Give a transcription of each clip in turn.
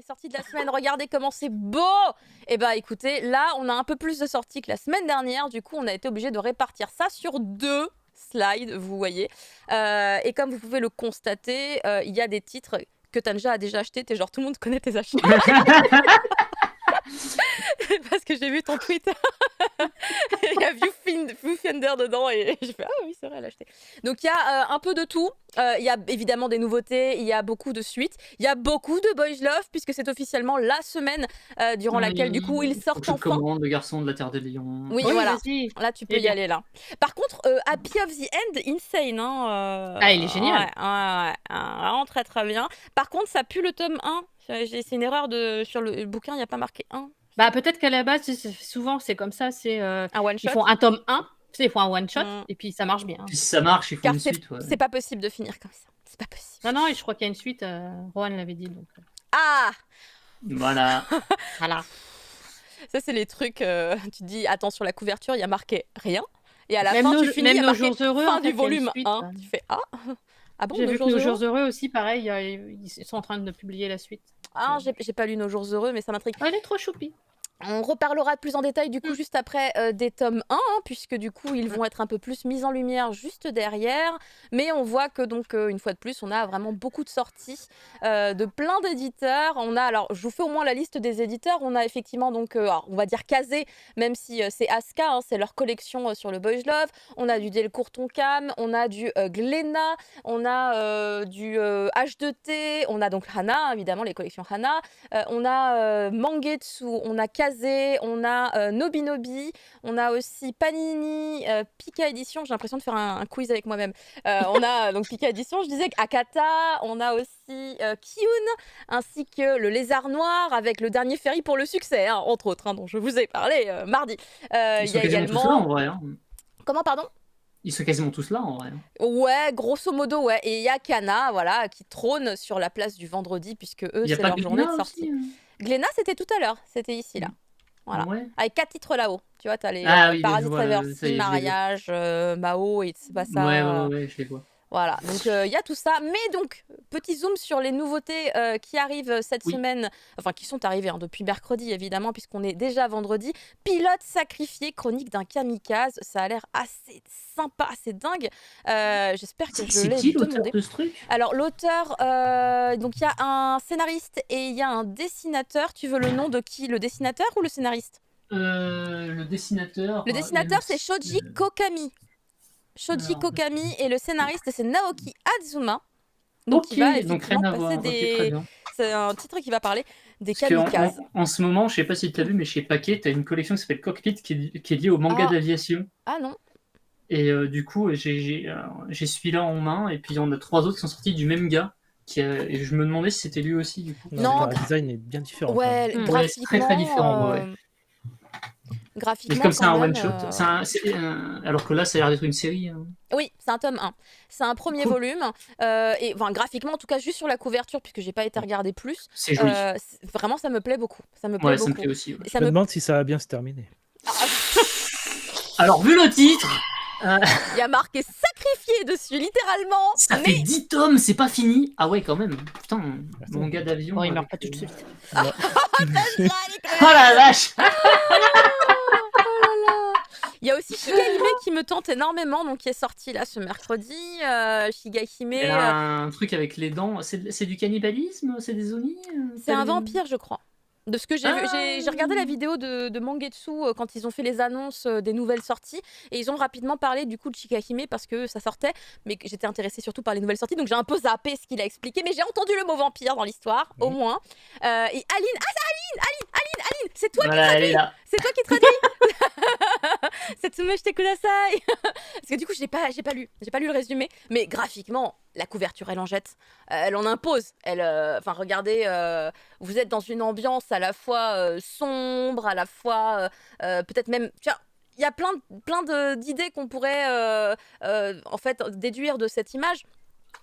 sorties de la semaine, regardez comment c'est beau. Et bah écoutez, là on a un peu plus de sorties que la semaine dernière, du coup on a été obligé de répartir ça sur 2 slides, vous voyez. Et comme vous pouvez le constater, il y a des titres que Tanja a déjà achetés, t'es genre tout le monde connaît tes achats. Parce que j'ai vu ton tweet. Il y a Viewfinder dedans et j'ai fait ah oui c'est vrai elle a acheté. Donc il y a un peu de tout. Il y a évidemment des nouveautés, il y a beaucoup de suites, il y a beaucoup de Boys Love puisque c'est officiellement la semaine durant laquelle du coup ils Faut sortent que je enfin. commande le garçon de la Terre des Lions. Oui, Oui, voilà. vas-y. Là tu peux Eh y bien. aller là. Par contre Happy of the End, insane hein. Ah, il est génial. Ouais, vraiment très très bien. Par contre ça pue le tome 1. C'est une erreur sur le bouquin, il n'y a pas marqué 1. Bah peut-être qu'à la base, souvent c'est comme ça, c'est Un one shot. ils font un tome 1, ils font un one shot et puis ça marche bien. Puis si ça marche, ils font Car une suite. Ouais. c'est pas possible de finir comme ça. C'est pas possible. Non, non, et je crois qu'il y a une suite, Rohan l'avait dit. Donc... Ah Voilà. Voilà. Ça, c'est les trucs, tu te dis, attends, sur la couverture, il y a marqué rien. Et à la Même fin, nos- tu finis, il y a même Nos marqué Jours Heureux, fin en fait, du il y a une volume suite, 1. Tu fais ah bon, J'ai Nos vu que Jours Nos Heureux Jours Heureux aussi, pareil, ils sont en train de publier la suite. Ah, j'ai pas lu Nos Jours Heureux, mais ça m'intrigue. Oh, elle est trop choupie. On reparlera plus en détail du coup juste après des tomes 1, hein, puisque du coup ils vont être un peu plus mis en lumière juste derrière. Mais on voit que donc une fois de plus on a vraiment beaucoup de sorties de plein d'éditeurs. On a, alors je vous fais au moins la liste des éditeurs. On a effectivement donc, on va dire Kazé, même si c'est Aska, hein, c'est leur collection sur le Boys Love. On a du Delcourt Tonkam, on a du Glénat, on a du H2T, on a donc Hana, évidemment les collections Hana. On a Mangetsu, on a Kazé, on a Nobinobi, on a aussi Panini, Pika Édition, j'ai l'impression de faire un quiz avec moi-même. On a donc Pika Édition, je disais Akata, on a aussi Kiyun, ainsi que le Lézard Noir avec le dernier ferry pour le succès, hein, entre autres, hein, dont je vous ai parlé mardi. Ils sont quasiment tous là en vrai. Hein. Comment, pardon? Ils sont quasiment tous là en vrai. Ouais, grosso modo, ouais. Et il y a Kana, voilà, qui trône sur la place du vendredi, puisque eux, c'est leur journée de sortie. Glénat, c'était tout à l'heure, c'était ici, là. Voilà. Ouais. Avec 4 titres là-haut. Tu vois, t'as les Oui, Parasite Reversi, ça y est, Mariage, Mao, et c'est pas ça. Ouais, je les vois. Voilà, donc il y a tout ça. Mais donc, petit zoom sur les nouveautés qui arrivent cette semaine, enfin qui sont arrivées hein, depuis mercredi évidemment, puisqu'on est déjà vendredi. Pilote sacrifié, chronique d'un kamikaze. Ça a l'air assez sympa, assez dingue. J'espère que je l'ai C'est qui l'auteur demandé. de ce truc? Alors l'auteur, donc il y a un scénariste et il y a un dessinateur. Tu veux le nom de qui? Le dessinateur ou le scénariste? Le dessinateur. Le dessinateur c'est Shoji Kokami. Shoji Kokami et le scénariste c'est Naoki Azuma. Donc il va effectivement passer des... C'est un titre qui va parler des kamikazes. En ce moment, je sais pas si tu l'as vu, mais chez Paquet, tu as une collection qui s'appelle Cockpit qui est liée au manga d'aviation. Ah non. Et du coup, j'ai celui-là en main, et puis il y en a 3 autres qui sont sortis du même gars. Et je me demandais si c'était lui aussi, du coup. Non, le design est bien différent. Ouais, graphiquement, très très différent. Ouais. Graphiquement, mais comme c'est un même, one-shot, alors que là, ça a l'air d'être une série. Hein. Oui, c'est un tome 1. C'est un premier volume. Et enfin, graphiquement, en tout cas, juste sur la couverture, puisque j'ai pas été regarder plus. C'est joli. Vraiment, ça me plaît beaucoup. Ça me plaît beaucoup. Ça me plaît aussi. Ouais. Je me demande si ça va bien se terminer. Alors, vu le titre... Il y a marqué sacrifié dessus, littéralement. Ça fait 10 tomes, c'est pas fini. Ah ouais, quand même. Putain, mon gars d'avion. Oh, il meurt pas tout de suite. Oh la vache. Il y a aussi Shigahime qui me tente énormément, donc qui est sorti là ce mercredi. Shigahime. Il y a un truc avec les dents. C'est du cannibalisme? C'est des zombies? C'est un vampire, je crois. De ce que j'ai vu, j'ai regardé la vidéo de Mangetsu quand ils ont fait les annonces des nouvelles sorties et ils ont rapidement parlé du coup de Shigahime parce que ça sortait, mais j'étais intéressée surtout par les nouvelles sorties, donc j'ai un peu zappé ce qu'il a expliqué, mais j'ai entendu le mot vampire dans l'histoire, au moins. Et Aline, c'est toi qui traduis. C'est toi qui traduis. Setsume shite kudasai. Parce que du coup, j'ai pas lu le résumé, mais graphiquement, la couverture, elle en jette. Elle en impose. Enfin, regardez, vous êtes dans une ambiance à la fois sombre, à la fois peut-être même... Il y a plein d'idées qu'on pourrait en fait déduire de cette image.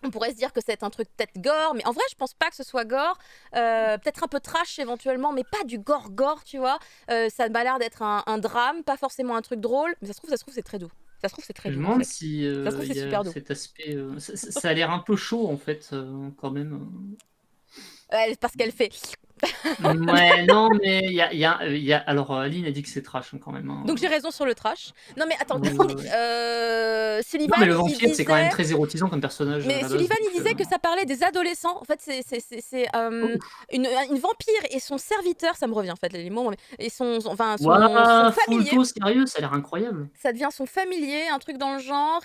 On pourrait se dire que c'est un truc peut-être gore, mais en vrai, je pense pas que ce soit gore. Peut-être un peu trash éventuellement, mais pas du gore, tu vois. Ça m'a l'air d'être un drame, pas forcément un truc drôle, mais ça se trouve, c'est très doux. Ça se trouve, c'est très doux. Je me demande si ça se trouve, c'est super doux. cet aspect... ça a l'air un peu chaud, en fait, quand même. Parce qu'elle fait. Ouais, non, mais alors, Aline a dit que c'est trash, hein, quand même, hein. Donc j'ai raison sur le trash. Non mais attends, Ouais, ouais, ouais. Sullivan, Non, mais le il vampire, c'est quand même disait... très érotisant comme personnage, à Mais la base, Sullivan, il donc, disait que ça parlait des adolescents. En fait, c'est Ouf. une vampire et son serviteur, ça me revient en fait les mots, mais et enfin Waouh, son familier. Fulto, sérieux, ça a l'air incroyable. Ça devient son familier, un truc dans le genre,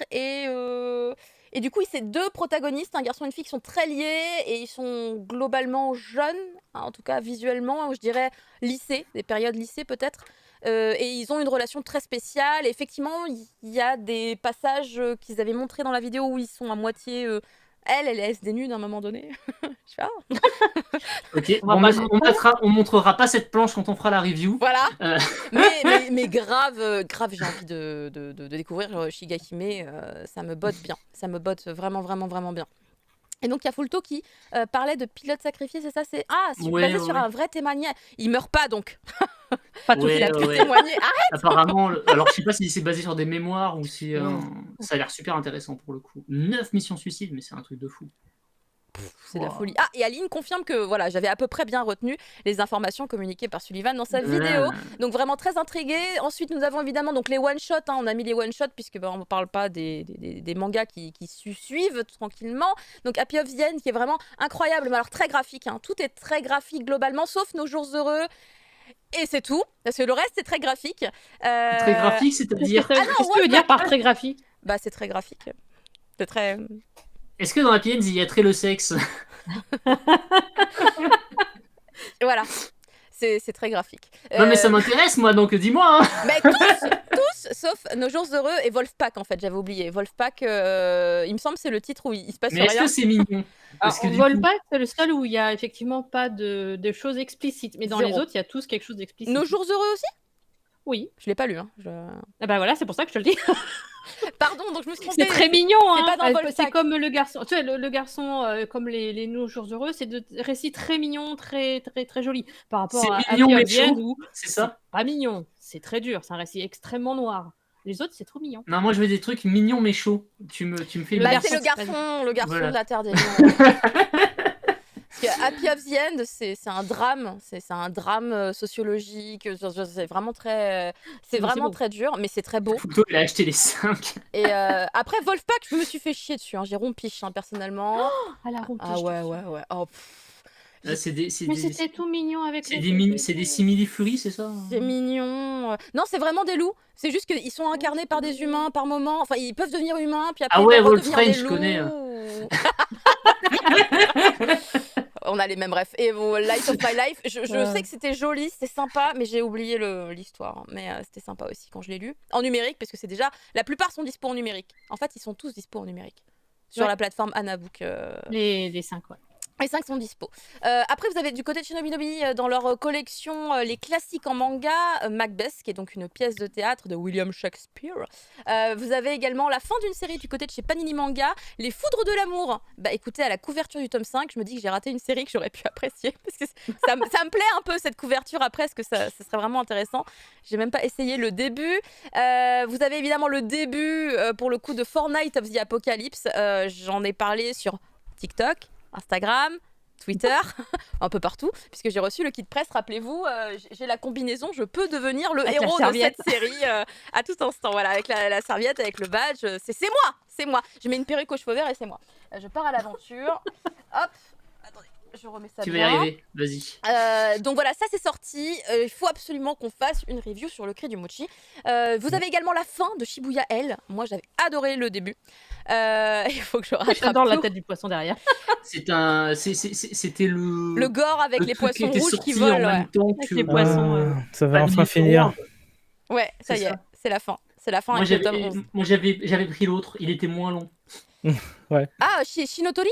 et du coup, c'est deux protagonistes, un garçon et une fille qui sont très liés et ils sont globalement jeunes, hein, en tout cas visuellement, je dirais lycée, des périodes lycée peut-être. Et ils ont une relation très spéciale. Et effectivement, il y a des passages qu'ils avaient montrés dans la vidéo où ils sont à moitié. Elle est SD nude à un moment donné. Je sais pas. Ok, On va bon, pas- on montrera pas cette planche quand on fera la review. Voilà. Euh. Mais grave, j'ai envie de découvrir Shigahime. Ça me botte bien. Ça me botte vraiment, vraiment, vraiment bien. Et donc il y a Fulto qui parlait de pilote sacrifié, c'est ça, c'est Ouais, basé sur ouais. un vrai témoignage. Il meurt pas donc. Pas tout Ouais, Il a pu ouais. témoigner. Arrête. Apparemment, alors je sais pas si c'est basé sur des mémoires ou si Mm. ça a l'air super intéressant pour le coup. 9 missions suicides, mais c'est un truc de fou. C'est de la Wow. folie. Ah, et Aline confirme que voilà, j'avais à peu près bien retenu les informations communiquées par Sullivan dans sa vidéo. Donc vraiment très intriguée. Ensuite, nous avons évidemment donc les one-shots. Hein, on a mis les one-shots puisque on ne parle pas des mangas qui suivent tranquillement. Donc Happy of the End qui est vraiment incroyable, mais alors très graphique. Hein. Tout est très graphique globalement, sauf Nos Jours Heureux. Et c'est tout, parce que le reste c'est très graphique. Très graphique, c'est-à-dire. Qu'est-ce que tu veux dire par très graphique? Bah c'est très graphique. C'est très... Est-ce que dans Happy Ends, il y a très le sexe? Voilà. C'est très graphique. Non, mais ça m'intéresse, moi, donc dis-moi. Hein. Mais tous, sauf Nos Jours Heureux et Wolfpack, en fait, j'avais oublié. Wolfpack, il me semble, c'est le titre où il se passe Mais est-ce rien. que c'est mignon? Parce que du Wolfpack, c'est le seul où il y a effectivement pas de choses explicites. Mais dans Zéro. les autres, il y a tous quelque chose d'explicite. Nos Jours Heureux aussi? Oui. Je l'ai pas lu. Hein. Ah bah voilà, c'est pour ça que je te le dis. Pardon, donc je me suis trompée. C'est très mignon. c'est Hein. pas dans Wolfpack. C'est comme le garçon. Tu sais, le garçon, comme les Nos Jours Heureux, c'est de récits très mignons, très, très, très jolis. Par rapport à c'est mignon, Happy mais of the End, chaud, où c'est ça? pas mignon. C'est très dur. C'est un récit extrêmement noir. Les autres, c'est trop mignon. Non, moi je veux des trucs mignons mais chauds. Tu me fais une Bah, garçon, c'est le garçon Voilà. de la Terre des Lions. Parce que Happy of the End, c'est un drame, c'est un drame sociologique. C'est vraiment très, c'est vraiment beau. très dur, mais c'est très beau. Fulto, il a acheté les 5. Et après Wolfpack, je me suis fait chier dessus. Hein. J'ai rompiche personnellement. Ah la rompiche. Ah ouais. Oh, Là, c'est des, Mais c'était tout mignon avec c'est les des, c'est des simili-furies, c'est ça? c'est mignon. Non, c'est vraiment des loups. C'est juste qu'ils sont incarnés par des humains par moment. Enfin, ils peuvent devenir humains, puis après Ah ils ouais, peuvent redevenir Wolfsrane, des je loups. connais. On a les mêmes bref. Et Light of My Life, je sais que c'était joli, c'était sympa, mais j'ai oublié l'histoire. Mais c'était sympa aussi quand je l'ai lu. En numérique, parce que c'est déjà... La plupart sont dispo en numérique. En fait, ils sont tous dispo en numérique. Sur Ouais. la plateforme Anabook. les 5, ouais. Les 5 sont dispo. Après, vous avez du côté de Shinobi dans leur collection les classiques en manga, Macbeth, qui est donc une pièce de théâtre de William Shakespeare. Vous avez également la fin d'une série du côté de chez Panini Manga, Les Foudres de l'amour. Bah écoutez, à la couverture du tome 5, je me dis que j'ai raté une série que j'aurais pu apprécier. Parce que ça me plaît un peu cette couverture après, parce que ça serait vraiment intéressant. J'ai même pas essayé le début. Vous avez évidemment le début, pour le coup, de Fortnite of the Apocalypse. J'en ai parlé sur TikTok, Instagram, Twitter, un peu partout, puisque j'ai reçu le kit presse. Rappelez-vous, j'ai la combinaison, je peux devenir le Avec la héros de serviette. cette série à tout instant. Voilà, avec la serviette, avec le badge, c'est moi. Je mets une perruque aux cheveux verts et c'est moi. Je pars à l'aventure. Hop, attendez, je remets ça Tu vas y bien. arriver, vas-y. Donc voilà, ça c'est sorti. Il faut absolument qu'on fasse une review sur le cri du mochi. Vous avez également la fin de Shibuya L. Moi j'avais adoré le début. Il faut que je rattrape J'adore la tout. tête du poisson derrière. C'était Le gore avec le les truc qui poissons était rouges sorti qui volent. en Ouais. même temps Avec que les poissons, Ça va Panini enfin finir. Forward. Ouais, ça C'est y est, ça. c'est la fin. C'est la fin Moi avec le tome 11. j'avais pris l'autre, il était moins long. Ah, Shinotori?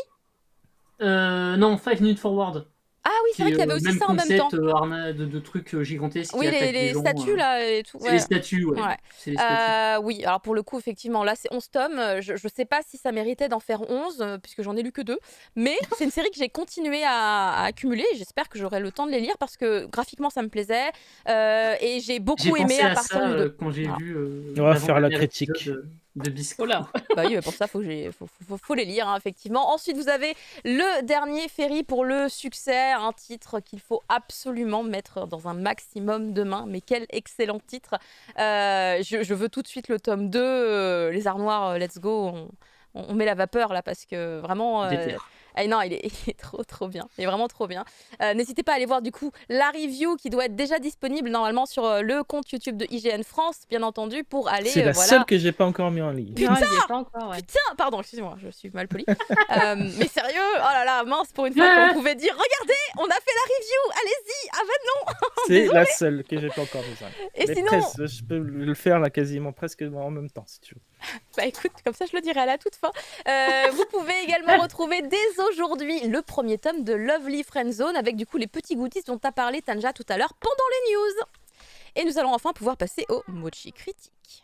Non, 5 Minutes Forward. Ah oui, c'est vrai qu'il y avait aussi même ça en même temps. concept de trucs gigantesques Oui, qui attaquent les gens, statues là et tout. C'est Ouais. les statues, ouais. Ouais. C'est les statues. Oui, alors pour le coup, effectivement, là c'est 11 tomes. Je sais pas si ça méritait d'en faire 11, puisque j'en ai lu que 2. Mais c'est une série que j'ai continué à accumuler. J'espère que j'aurai le temps de les lire parce que graphiquement ça me plaisait. Et j'ai J'ai beaucoup aimé pensé à à partir ça du 2. quand j'ai Voilà. vu. On va faire la l'avant-dernier critique. épisode. de biscuits. Oh là. Bah oui, mais pour ça, faut les lire, hein, effectivement. Ensuite, vous avez le dernier Ferry pour le succès, un titre qu'il faut absolument mettre dans un maximum de mains. Mais quel excellent titre. Je veux tout de suite le tome 2, les armoires, let's go. On met la vapeur là parce que vraiment... Déter. non, il est trop bien. Il est vraiment trop bien. N'hésitez pas à aller voir du coup la review qui doit être déjà disponible normalement sur le compte YouTube de IGN France, bien entendu, pour aller... C'est la voilà. seule que j'ai pas encore mis en ligne. Non, il y est pas encore, ouais. Putain, pardon, excusez-moi, je suis mal polie. Mais sérieux, oh là là, mince, pour une fois qu'on pouvait dire, regardez, on a fait la review, allez-y, ah ben non. C'est Désolée. la seule que j'ai pas encore mise en ligne. Et Mais sinon, presque, je peux le faire là quasiment presque en même temps si tu veux. bah écoute, comme ça je le dirai à la toute fin. Vous pouvez également retrouver dès aujourd'hui le premier tome de Lovely Friendzone avec du coup les petits goodies dont tu as parlé Tanja tout à l'heure pendant les news. Et nous allons enfin pouvoir passer au Mochi Critique.